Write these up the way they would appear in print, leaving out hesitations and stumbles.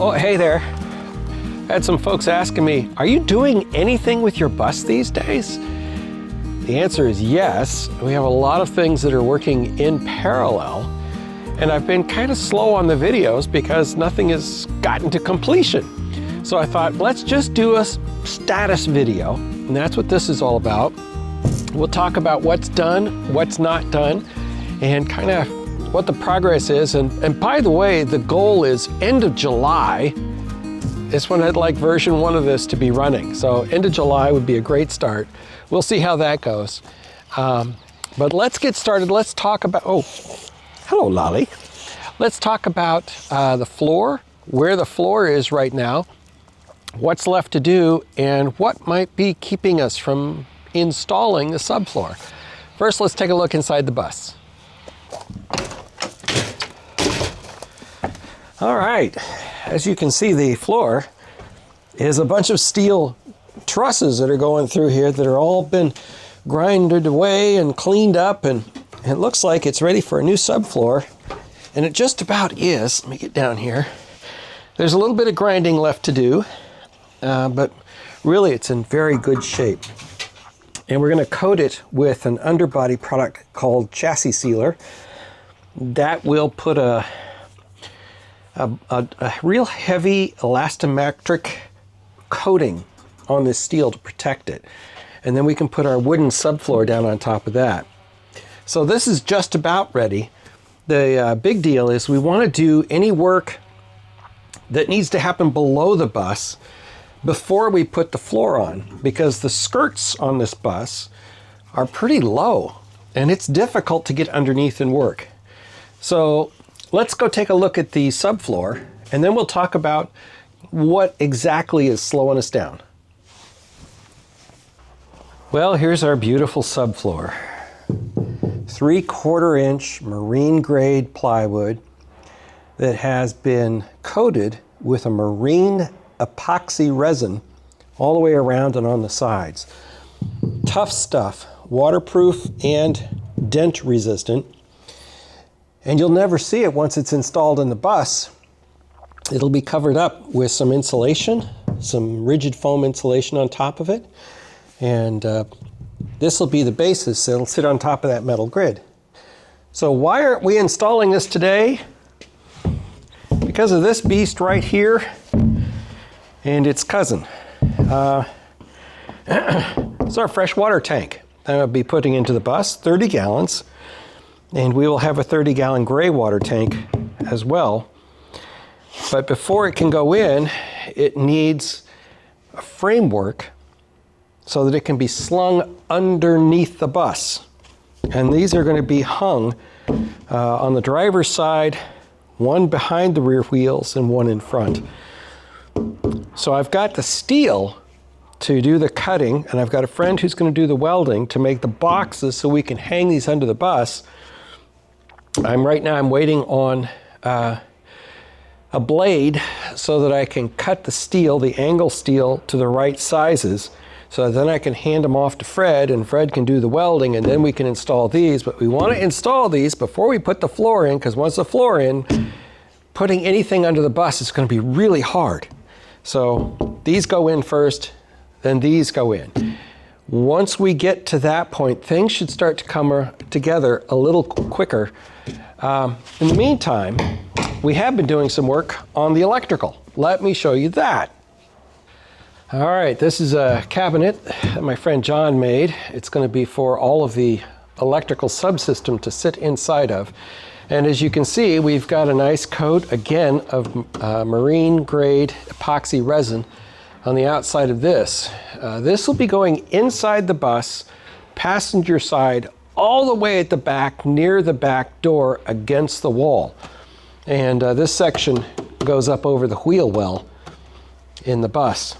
Oh, hey there. I had some folks asking me, are you doing anything with your bus these days? The answer is yes. We have a lot of things that are working in parallel, and I've been kind of slow on the videos because nothing has gotten to completion. So I thought, let's just do a status video, and that's what this is all about. We'll talk about what's done, what's not done, and kind of what the progress is. And by the way, the goal is end of July is when I'd like version 1 of this to be running. So end of July would be a great start. We'll see how that goes. But let's get started. Let's talk about, oh, hello, Lolly. Let's talk about the floor, where the floor is right now, what's left to do, and what might be keeping us from installing the subfloor. First, let's take a look inside the bus. All right, as you can see, the floor is a bunch of steel trusses that are going through here that are all been grinded away and cleaned up, and it looks like it's ready for a new subfloor, and it just about is. Let me get down here. There's a little bit of grinding left to do, but really it's in very good shape. And we're going to coat it with an underbody product called chassis sealer. That will put a real heavy elastometric coating on this steel to protect it. And then we can put our wooden subfloor down on top of that. So this is just about ready. The big deal is we want to do any work that needs to happen below the bus before we put the floor on, because the skirts on this bus are pretty low and it's difficult to get underneath and work. So let's go take a look at the subfloor, and then we'll talk about what exactly is slowing us down. Well, here's our beautiful subfloor. 3/4 inch marine grade plywood that has been coated with a marine epoxy resin all the way around and on the sides. Tough stuff, waterproof and dent resistant. And you'll never see it once it's installed in the bus. It'll be covered up with some insulation, some rigid foam insulation on top of it. And this will be the basis that'll sit on top of that metal grid. So why aren't we installing this today? Because of this beast right here and its cousin. It's our fresh water tank that I'll be putting into the bus, 30 gallons. And we will have a 30-gallon gray water tank as well. But before it can go in, it needs a framework so that it can be slung underneath the bus. And these are going to be hung on the driver's side, one behind the rear wheels and one in front. So I've got the steel to do the cutting, and I've got a friend who's going to do the welding to make the boxes so we can hang these under the bus. Right now I'm waiting on a blade so that I can cut the steel, the angle steel, to the right sizes, so then I can hand them off to Fred, and Fred can do the welding, and then we can install these. But we want to install these before we put the floor in, because once the floor in, putting anything under the bus is going to be really hard. So these go in first, then these go in. Once we get to that point, things should start to come together a little quicker. In the meantime, we have been doing some work on the electrical. Let me show you that. All right, this is a cabinet that my friend John made. It's going to be for all of the electrical subsystem to sit inside of. And as you can see, we've got a nice coat, again, of marine grade epoxy resin on the outside of this. This will be going inside the bus, passenger side, all the way at the back, near the back door against the wall. And this section goes up over the wheel well in the bus.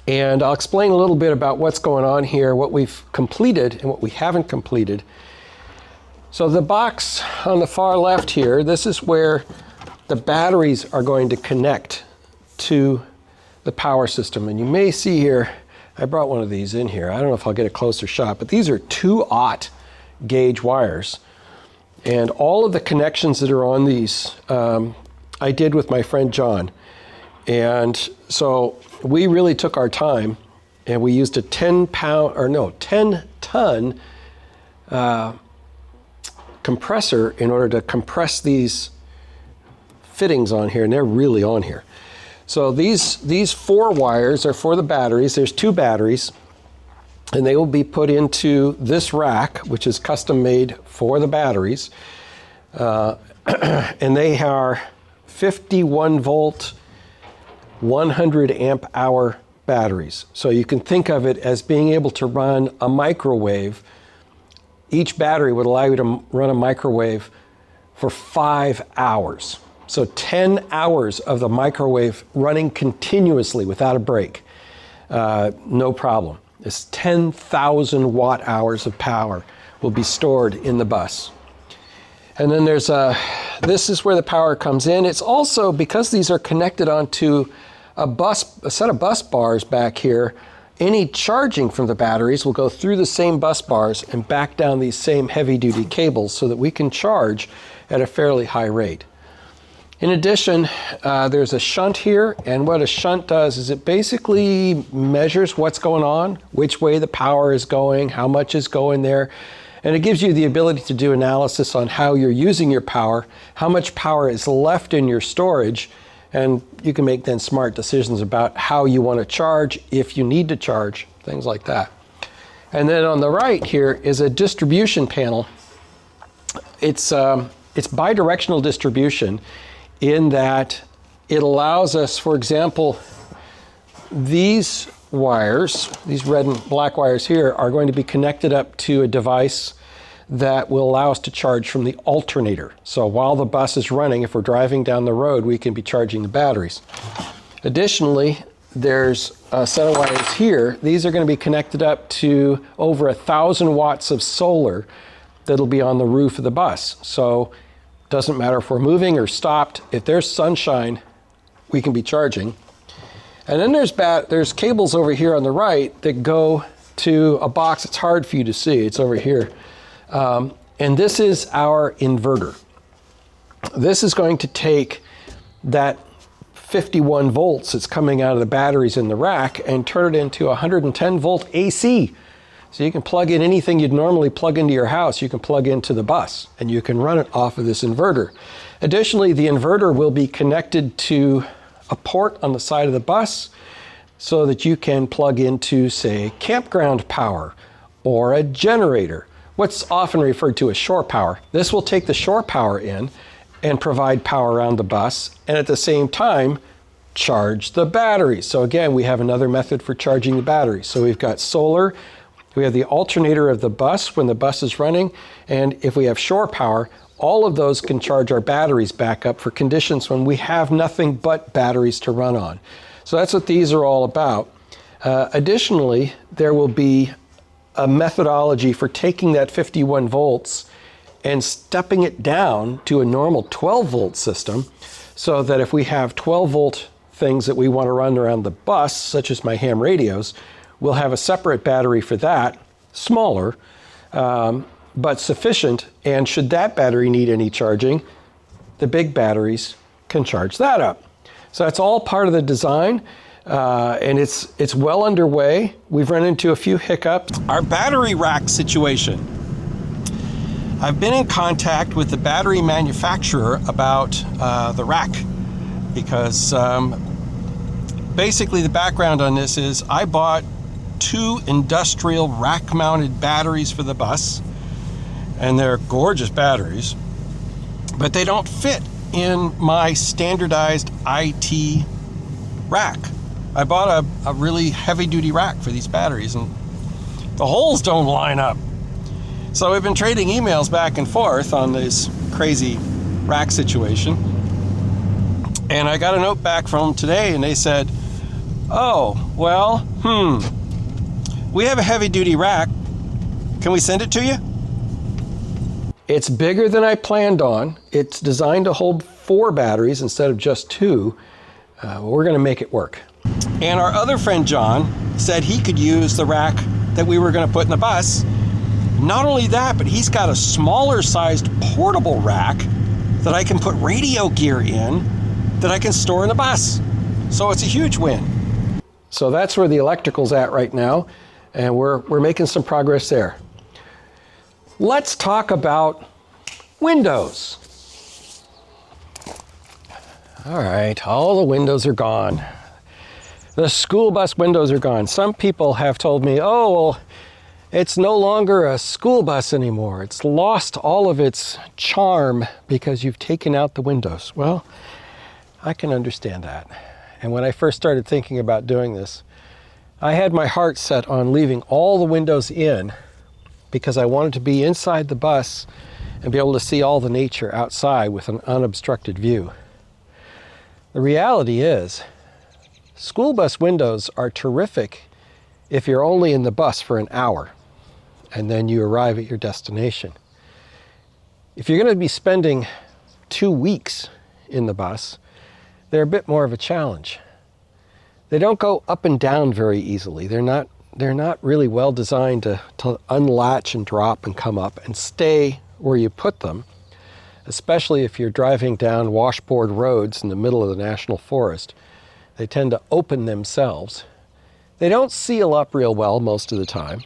And I'll explain a little bit about what's going on here, what we've completed and what we haven't completed. So the box on the far left here, this is where the batteries are going to connect to the power system. And you may see here, I brought one of these in here. I don't know if I'll get a closer shot, but these are 2/0 gauge wires. And all of the connections that are on these I did with my friend John. And so we really took our time, and we used a 10-ton compressor in order to compress these fittings on here, and they're really on here. So these 4 wires are for the batteries. There's 2 batteries, and they will be put into this rack, which is custom made for the batteries. And they are 51 volt, 100 amp hour batteries. So you can think of it as being able to run a microwave. Each battery would allow you to run a microwave for 5 hours. So 10 hours of the microwave running continuously without a break. No problem. This 10,000 watt hours of power will be stored in the bus. And then there's this is where the power comes in. It's also, because these are connected onto a set of bus bars back here, any charging from the batteries will go through the same bus bars and back down these same heavy-duty cables so that we can charge at a fairly high rate. In addition, there's a shunt here, and what a shunt does is it basically measures what's going on, which way the power is going, how much is going there, and it gives you the ability to do analysis on how you're using your power, how much power is left in your storage, and you can make then smart decisions about how you want to charge, if you need to charge, things like that. And then on the right here is a distribution panel. It's bidirectional distribution, in that it allows us, for example, these wires, these red and black wires here, are going to be connected up to a device that will allow us to charge from the alternator. So while the bus is running, if we're driving down the road, we can be charging the batteries. Additionally, there's a set of wires here. These are going to be connected up to over 1,000 watts of solar that'll be on the roof of the bus. So doesn't matter if we're moving or stopped. If there's sunshine, we can be charging. And then there's cables over here on the right that go to a box. It's hard for you to see. It's over here. And this is our inverter. This is going to take that 51 volts that's coming out of the batteries in the rack and turn it into 110 volt AC. So you can plug in anything you'd normally plug into your house, you can plug into the bus, and you can run it off of this inverter. Additionally, the inverter will be connected to a port on the side of the bus so that you can plug into, say, campground power or a generator, what's often referred to as shore power. This will take the shore power in and provide power around the bus, and at the same time, charge the batteries. So again, we have another method for charging the batteries. So we've got solar, we have the alternator of the bus when the bus is running, and if we have shore power, all of those can charge our batteries back up for conditions when we have nothing but batteries to run on. So that's what these are all about. Additionally, there will be a methodology for taking that 51 volts and stepping it down to a normal 12 volt system, so that if we have 12 volt things that we want to run around the bus, such as my ham radios, we'll have a separate battery for that, smaller, but sufficient. And should that battery need any charging, the big batteries can charge that up. So that's all part of the design, and it's well underway. We've run into a few hiccups. Our battery rack situation. I've been in contact with the battery manufacturer about the rack, because basically the background on this is I bought 2 industrial rack-mounted batteries for the bus, and they're gorgeous batteries, but they don't fit in my standardized IT rack. I bought a really heavy-duty rack for these batteries, and the holes don't line up. So we've been trading emails back and forth on this crazy rack situation, and I got a note back from them today, and they said, oh, well, we have a heavy-duty rack. Can we send it to you? It's bigger than I planned on. It's designed to hold 4 batteries instead of just 2. We're going to make it work. And our other friend John said he could use the rack that we were going to put in the bus. Not only that, but he's got a smaller sized portable rack that I can put radio gear in that I can store in the bus. So it's a huge win. So that's where the electrical's at right now, and we're making some progress there. Let's talk about windows. All right, all the windows are gone. The school bus windows are gone. Some people have told me, oh, well, it's no longer a school bus anymore. It's lost all of its charm because you've taken out the windows. Well, I can understand that. And when I first started thinking about doing this, I had my heart set on leaving all the windows in because I wanted to be inside the bus and be able to see all the nature outside with an unobstructed view. The reality is, school bus windows are terrific if you're only in the bus for an hour and then you arrive at your destination. If you're going to be spending 2 weeks in the bus, they're a bit more of a challenge. They don't go up and down very easily. They're not really well designed to unlatch and drop and come up and stay where you put them, especially if you're driving down washboard roads in the middle of the national forest. They tend to open themselves. They don't seal up real well most of the time.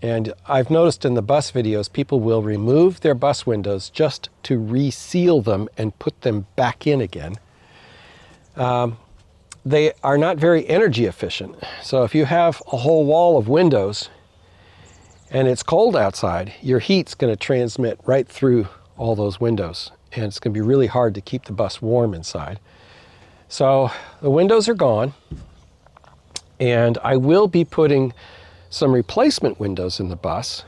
And I've noticed in the bus videos, people will remove their bus windows just to reseal them and put them back in again. They are not very energy efficient. So if you have a whole wall of windows and it's cold outside, your heat's going to transmit right through all those windows. And it's going to be really hard to keep the bus warm inside. So the windows are gone. And I will be putting some replacement windows in the bus.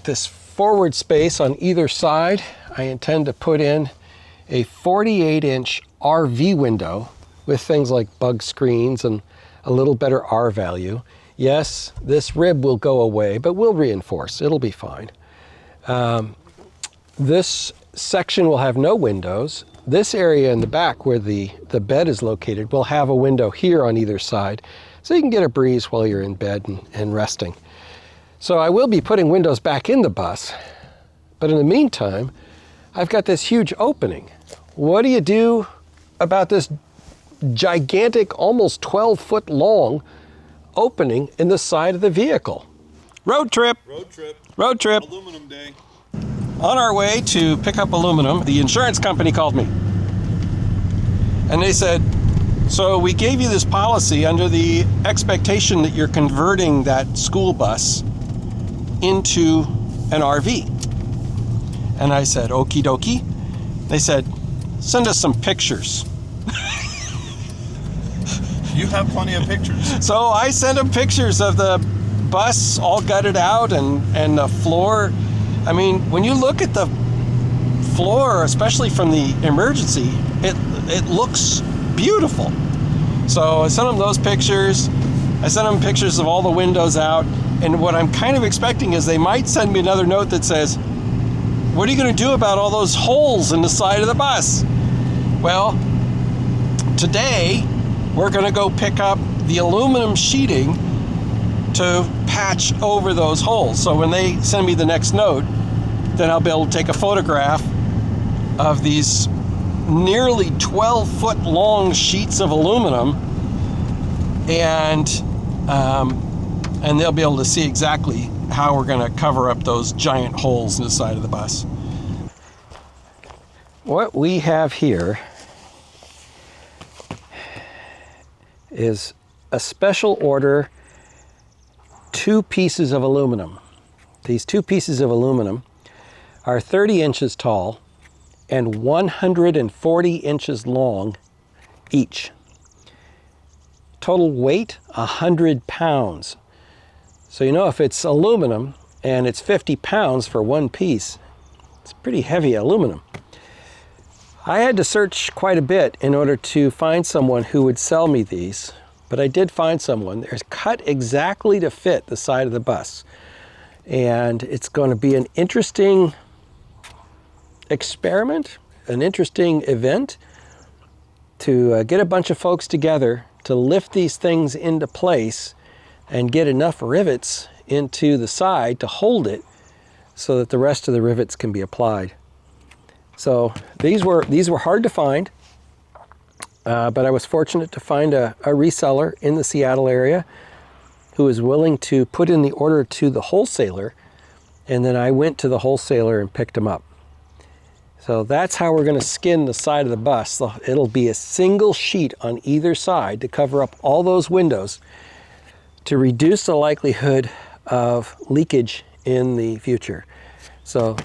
This forward space on either side, I intend to put in a 48-inch RV window with things like bug screens and a little better R value. Yes, this rib will go away, but we'll reinforce. It'll be fine. This section will have no windows. This area in the back where the bed is located will have a window here on either side, so you can get a breeze while you're in bed and resting. So I will be putting windows back in the bus, but in the meantime, I've got this huge opening. What do you do about this gigantic, almost 12-foot long opening in the side of the vehicle? Road trip. Road trip. Road trip. Aluminum day. On our way to pick up aluminum, the insurance company called me. And they said, so we gave you this policy under the expectation that you're converting that school bus into an RV. And I said, okie dokie. They said, send us some pictures. You have plenty of pictures. So I sent them pictures of the bus all gutted out and the floor. I mean, when you look at the floor, especially from the emergency, it looks beautiful. So I sent them those pictures. I sent them pictures of all the windows out. And what I'm kind of expecting is they might send me another note that says, what are you going to do about all those holes in the side of the bus? Well, today we're going to go pick up the aluminum sheeting to patch over those holes. So when they send me the next note, then I'll be able to take a photograph of these nearly 12-foot long sheets of aluminum, and they'll be able to see exactly how we're going to cover up those giant holes in the side of the bus. What we have here is a special order 2 pieces of aluminum. These 2 pieces of aluminum are 30 inches tall and 140 inches long each. Total weight, 100 pounds. So you know, if it's aluminum and it's 50 pounds for 1 piece, it's pretty heavy aluminum. I had to search quite a bit in order to find someone who would sell me these, but I did find someone. They're cut exactly to fit the side of the bus. And it's going to be an interesting experiment, an interesting event to get a bunch of folks together to lift these things into place and get enough rivets into the side to hold it so that the rest of the rivets can be applied. So these were hard to find. But I was fortunate to find a reseller in the Seattle area who was willing to put in the order to the wholesaler, and then I went to the wholesaler and picked them up. So that's how we're going to skin the side of the bus. It'll be a single sheet on either side to cover up all those windows to reduce the likelihood of leakage in the future. So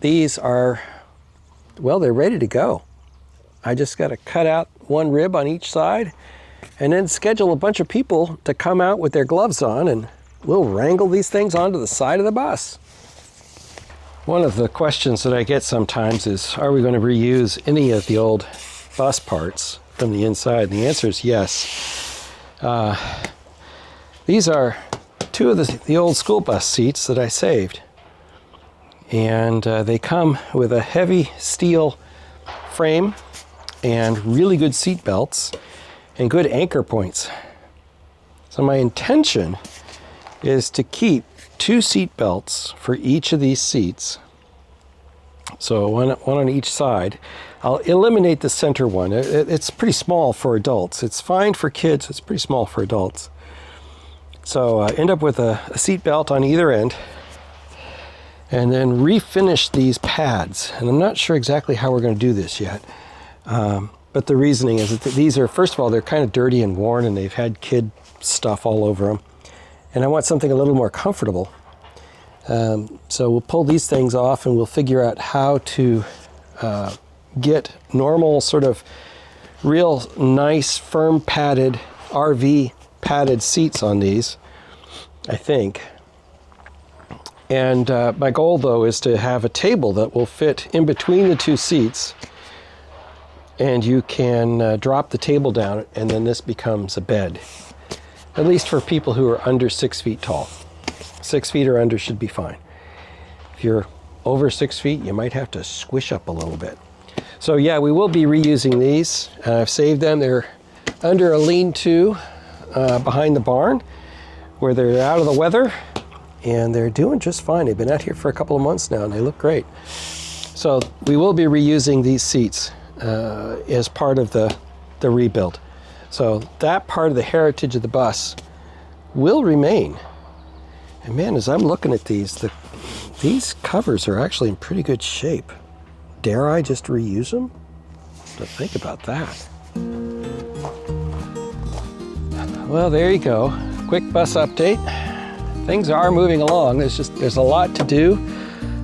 these are, well, they're ready to go. I just got to cut out one rib on each side and then schedule a bunch of people to come out with their gloves on, and we'll wrangle these things onto the side of the bus. One of the questions that I get sometimes is, are we going to reuse any of the old bus parts from the inside? And the answer is yes. These are two of the old school bus seats that I saved. And they come with a heavy steel frame and really good seat belts and good anchor points. So my intention is to keep 2 seat belts for each of these seats. So one on each side. I'll eliminate the center one. It's pretty small for adults. It's fine for kids, it's pretty small for adults. So I end up with a seat belt on either end, and then refinish these pads. And I'm not sure exactly how we're going to do this yet. But the reasoning is that these are, first of all, they're kind of dirty and worn, and they've had kid stuff all over them. And I want something a little more comfortable. So we'll pull these things off, and we'll figure out how to get normal sort of real nice, firm padded, RV padded seats on these, I think. And my goal, though, is to have a table that will fit in between the 2 seats, and you can drop the table down, and then this becomes a bed. At least for people who are under 6 feet tall. 6 feet or under should be fine. If you're over 6 feet, you might have to squish up a little bit. So yeah, we will be reusing these. I've saved them. They're under a lean-to behind the barn, where they're out of the weather, and they're doing just fine. They've been out here for a couple of months now, and they look great. So we will be reusing these seats as part of the rebuild. So that part of the heritage of the bus will remain. And man, as I'm looking at these covers are actually in pretty good shape. Dare I just reuse them? To think about that. Well, there you go. Quick bus update. Things are moving along. There's a lot to do.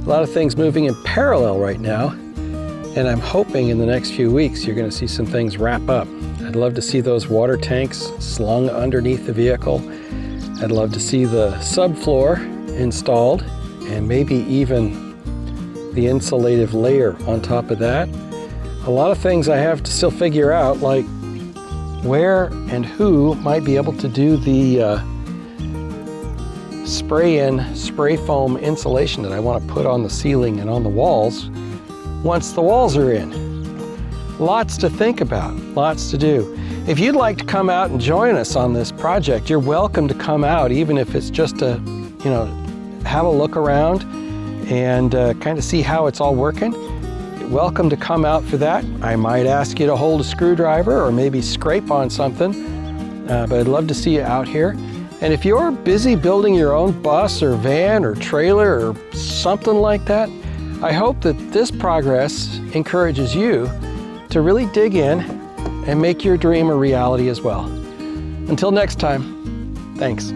A lot of things moving in parallel right now. And I'm hoping in the next few weeks you're going to see some things wrap up. I'd love to see those water tanks slung underneath the vehicle. I'd love to see the subfloor installed, and maybe even the insulative layer on top of that. A lot of things I have to still figure out, like where and who might be able to do the spray foam insulation that I want to put on the ceiling and on the walls once the walls are in. Lots to think about, lots to do. If you'd like to come out and join us on this project, you're welcome to come out, even if it's just to, have a look around and kind of see how it's all working. You're welcome to come out for that. I might ask you to hold a screwdriver or maybe scrape on something, but I'd love to see you out here. And if you're busy building your own bus or van or trailer or something like that, I hope that this progress encourages you to really dig in and make your dream a reality as well. Until next time, thanks.